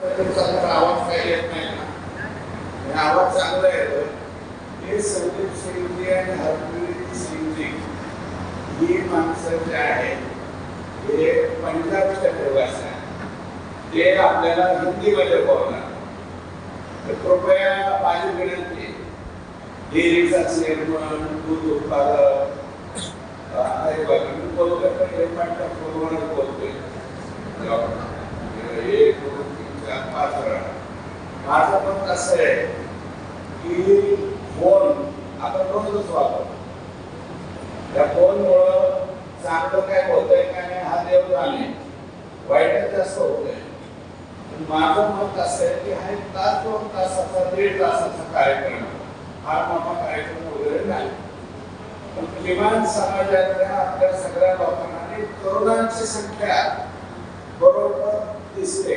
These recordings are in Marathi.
आवाज काही येत नाही ना, आवाज चांगला येतोय. हे संदीप सिंगजी आणि हरप्रीत सिंगजी ही माणसं जे आहेत हे पंजाबच्या प्रवासी आहेत. ते आपल्याला हिंदीमध्ये बोलणार. तर कृपया माझी विनंती, डेअरीचा चेअरमन, दूध उत्पादक आहे बघा, मी बोलतोय पण हे पण फोनवरच बोलतोय. एक दोन तीन चार पाच वेळा माझं पण कसं आहे की फोन आपण रोजच वापरतो. त्या फोनमुळं चांगलं काय होतंय का नाही हा देव जाणे, वाईटच जास्त होतंय. माझं मत असं आहे की हा एक तास दोन तासाचा 1.5 तासाचा कार्यक्रम, फार मोठा कार्यक्रम वगैरे नाही, पण किमान समाजातल्या आपल्या सगळ्या लोकांना आणि तरुणांची संख्या बरोबर दिसते.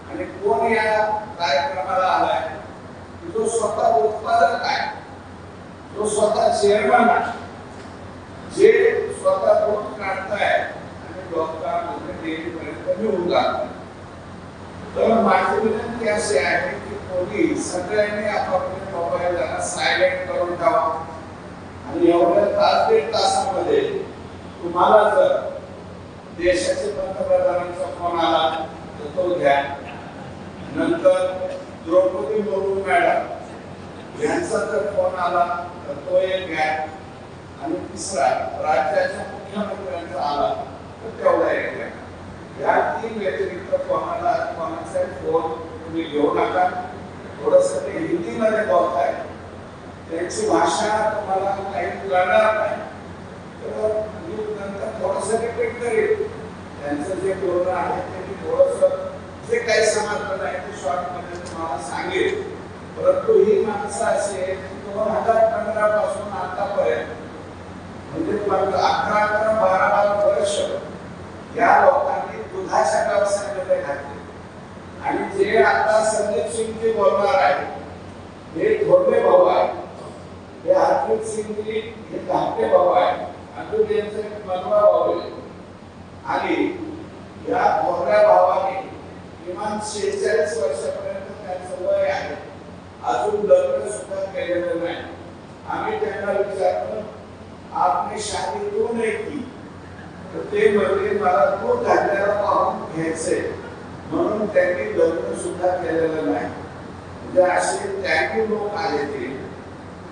आणि कोण या कार्यक्रमाला आलाय, जो स्वतः उत्पादक आहे, जो स्वतः चेअरमन आहे, जे स्वतः दूध काढताय आणि लोकांमध्ये डेअरीपर्यंत घेऊन जातात. तर माझी विनंती अशी आहे की कोणी सगळ्यांनी आपापले मोबाईल जरा सायलेंट करून ठेवा आणि एवढ्या तास 1.5 तासामध्ये तुम्हाला जर देशाचे पंतप्रधानांचा फोन आला तर तो घ्या, नंतर द्रौपदी मुर्मू मॅडम यांचा जर फोन आला तर तो एक घ्या, आणि तिसरा राज्याच्या मुख्यमंत्र्यांचा आला तर तेवढा एक घ्या. या 3 व्यतिरिक्त कोणाचा फोन तुम्ही घेऊ नका. थोडस ते हिंदीमध्ये बोलताय, त्यांची भाषा तुम्हाला काही कळणार नाही, तर मी नंतर थोडस रिपीट करेन. त्यांचं जे बोलणं आहे ते मी थोडस जे काही समजलं नाही ते शॉर्ट मध्ये तुम्हाला सांगेल. परंतु ही माणसं अशी आहे की 2015 पासून आतापर्यंत म्हणजे 11-12 वर्ष या लोकांनी दुधाच्या व्यवसायामध्ये घातले. आणि जे आता संदीप सिंगजी बोलणार आहे हे थोरले भाऊ आहे, हे हरप्रीत सिंगजी हे धाकटे भाऊ आहे, अजून यांचे मनवा भाऊ आहे. आणि या थोरल्या भावाने किमान 46 वर्षापर्यंत त्यांचं वय आहे, अजून लग्न सुद्धा केलेलं नाही. आम्ही त्यांना विचारलं आपने शादी क्यों नहीं की, तर ते म्हणले मला दूध घातल्याला पाहून घ्यायचंय, म्हणून त्यांनी लग्न सुद्धा केलेलं नाही. म्हणजे असे त्यागी लोक आले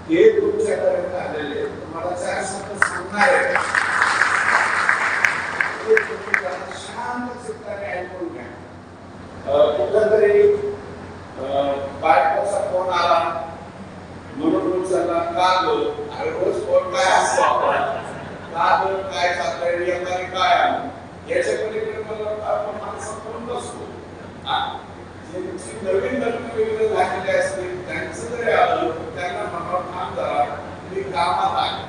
ते तुमच्यापर्यंत आलेले. तुम्हाला 4 शब्द सांगणार आहे, ते तुम्ही जरा शांत चित्ताने ऐकून घ्या. कुठंतरी बायकोचा फोन आला म्हणून उचलला, का ग, अरे रोज फोन काय असतो का ग, काय चाललंय, येणारी काय आलं, याच्या पलीकडे मला आपण माणसं फोन नसतो. ज्यांची नवीन लग्न झालेले असतील त्यांचं जरी आलं त्यांना म्हणावं थांब जरा मी कामात आहे,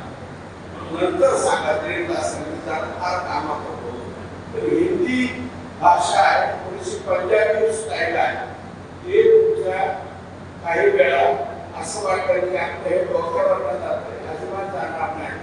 नंतर सांगा 1.5 तासाने जरा फार कामात होतो. तर हिंदी भाषा आहे, थोडीशी पंजाबी स्टाईल आहे, ते तुमच्या काही वेळा असं वाटतं की आपलं हे डोक्यावर जातं, अजिबात जाणार नाही.